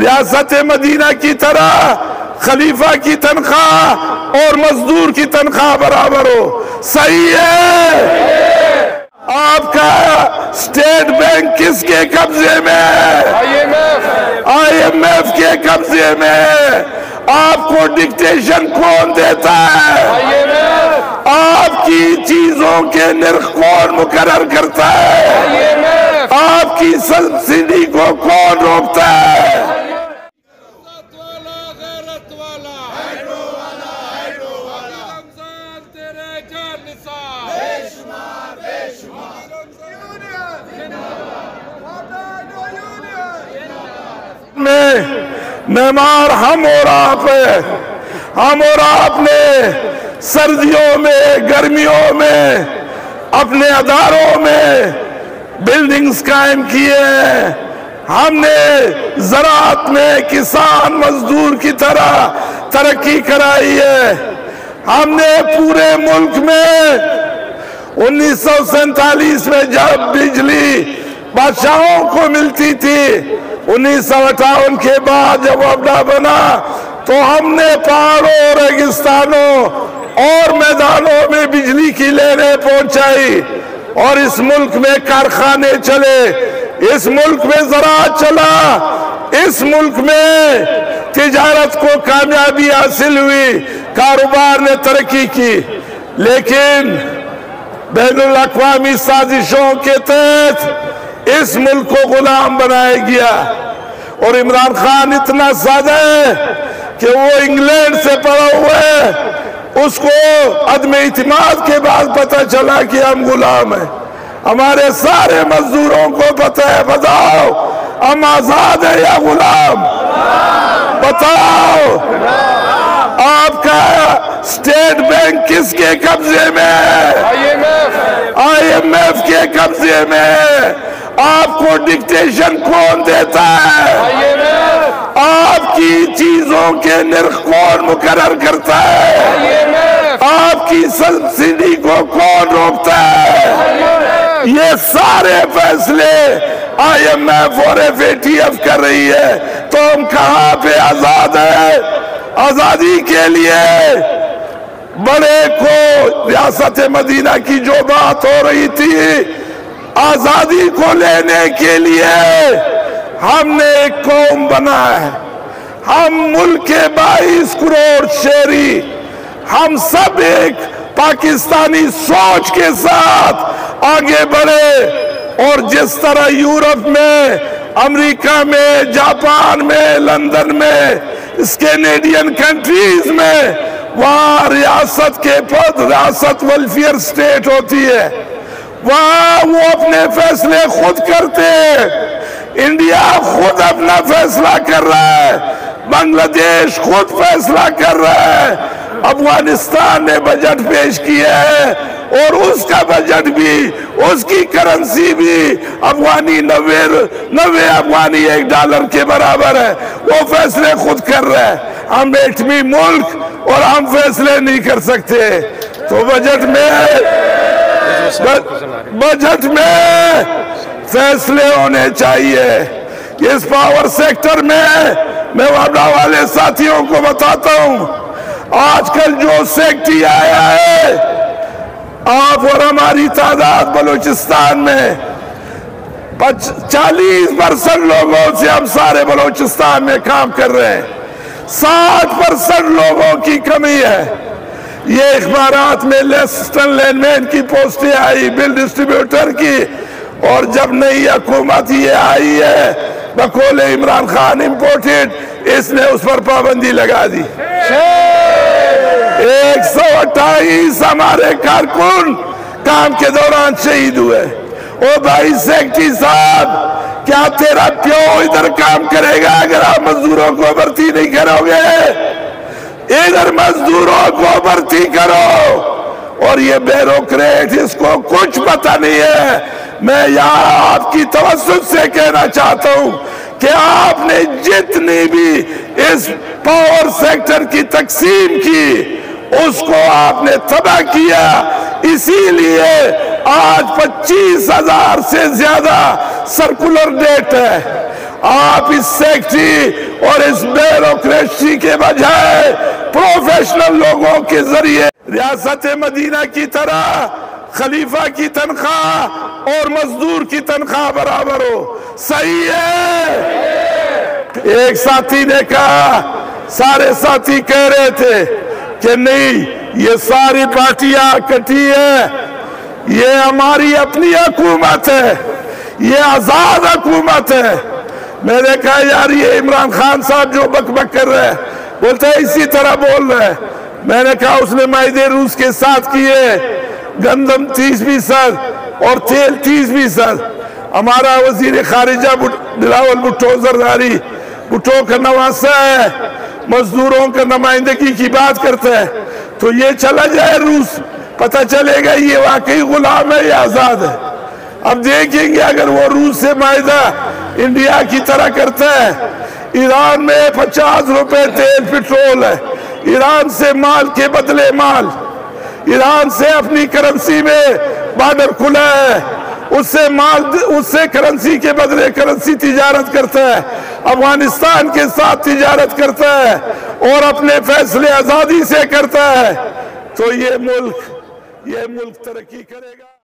रियासत मदीना की तरह खलीफा की तनख्वाह और मजदूर की तनख्वाह बराबर हो। सही है। आपका स्टेट बैंक किसके कब्जे में है? IMF के कब्जे में है। आपको डिक्टेशन कौन देता है? आपकी चीजों के निर्ख कौन मुकर्रर करता है? आपकी सब्सिडी को कौन रोकता है? मेहमान हम और आप है। हम और आपने सर्दियों में गर्मियों में अपने अदारों में बिल्डिंग्स कायम किए हैं। हमने ज़राअत में किसान मजदूर की तरह तरक्की कराई है। हमने पूरे मुल्क में 1947 में जब बिजली बादशाहों को मिलती थी, 1958 के बाद जब अपना बना तो हमने पहाड़ों, रेगिस्तानों और मैदानों में बिजली की लहरें पहुंचाई और इस मुल्क में कारखाने चले, इस मुल्क में ज़राअत चला, इस मुल्क में तिजारत को कामयाबी हासिल हुई, कारोबार ने तरक्की की। लेकिन बैनुल अक़वामी साजिशों के तहत इस मुल्क को गुलाम बनाया गया और इमरान खान इतना सादा है कि वो इंग्लैंड से पढ़ा हुआ है। उसको अदम इतिमाद के बाद पता चला कि हम गुलाम हैं। हमारे सारे मजदूरों को पता है। बताओ, हम आजाद है या गुलाम? बताओ, आपका स्टेट बैंक किसके कब्जे में है? IMF के कब्जे में है। आपको डिक्टेशन कौन देता है? आपकी चीजों के निर्ख कौन मुकर्रर करता है? आपकी सब्सिडी को कौन रोकता है? ये सारे फैसले IMF और FATF कर रही है। तो हम कहां पे आजाद है? आजादी के लिए बड़े को रियासत मदीना की जो बात हो रही थी, आजादी को लेने के लिए हमने एक कौम बना है। हम मुल्क के 22 करोड़ शहरी, हम सब एक पाकिस्तानी सोच के साथ आगे बढ़े और जिस तरह यूरोप में, अमेरिका में, जापान में, लंदन में, कैनेडियन कंट्रीज में वहां रियासत के पद रियासत वेलफेयर स्टेट होती है, वहां वो अपने फैसले खुद करते हैं। इंडिया खुद अपना फैसला कर रहा है, बांग्लादेश खुद फैसला कर रहा है, अफगानिस्तान ने बजट पेश किया है और उसका बजट भी, उसकी करेंसी भी अफगानी 90 अफगानी $1 के बराबर है। वो फैसले खुद कर रहा है। हम एटमी मुल्क और हम फैसले नहीं कर सकते। तो बजट में फैसले होने चाहिए। इस पावर सेक्टर में मैं वादा वाले साथियों को बताता हूं, आजकल जो सेक्टी आया है, आप और हमारी तादाद बलूचिस्तान में 40% लोगों से हम सारे बलूचिस्तान में काम कर रहे हैं। 60% लोगों की कमी है। ये अखबारात में लेफ्टिनेंट लाइनमैन की पोस्टें आई, बिल डिस्ट्रीब्यूटर की, और जब नई हुकूमत ये आई है बकौले इमरान खान इम्पोर्टेड, इसने उस पर पाबंदी लगा दी। 128 हमारे कारकुन काम के दौरान शहीद हुए। ओ भाई सेक्रेटरी साहब, क्या तेरा प्यो इधर काम करेगा अगर आप मजदूरों को भर्ती नहीं करोगे? इधर मजदूरों को भर्ती करो। और ये ब्यूरोक्रेट, इसको कुछ पता नहीं है। मैं यहाँ आपकी तवज्जुह से कहना चाहता हूँ कि आपने जितनी भी इस पावर सेक्टर की तकसीम की, उसको आपने तबाह किया। इसीलिए आज 25,000 से ज्यादा सर्कुलर डेट है आप इस सेक्रेटरी और इस ब्यूरोक्रेसी के बजाय प्रोफेशनल लोगों के जरिए रियासत मदीना की तरह खलीफा की तनख्वाह और मजदूर की तनख्वाह बराबर हो। सही है। एक साथी ने कहा, सारे साथी कह रहे थे कि नहीं, ये सारी पार्टियां इकट्ठी है, ये हमारी अपनी हुकूमत है, ये आजाद हुकूमत है। मैंने कहा यार ये इमरान खान साहब जो बकबक कर रहे हैं, बोलते हैं इसी तरह बोल रहे हैं। मैंने कहा उसने मायदे रूस के साथ किए, गंदम 30% और तेल 30%। हमारा वजीर खारिजा बिलावल भुट्टो जरदारी भुट्टो का नवासा है, मजदूरों का नुमाइंदगी की बात करता है। तो ये चला जाए रूस, पता चलेगा ये वाकई गुलाम है या आजाद है। अब देखेंगे अगर वो रूस से मायदा इंडिया की तरह करता है। ईरान में 50 रुपए तेल पेट्रोल है, ईरान से माल के बदले माल, ईरान से अपनी करेंसी में बॉर्डर खुला है, उससे करेंसी के बदले करेंसी तिजारत करता है, अफगानिस्तान के साथ तिजारत करता है और अपने फैसले आजादी से करता है। तो ये मुल्क तरक्की करेगा।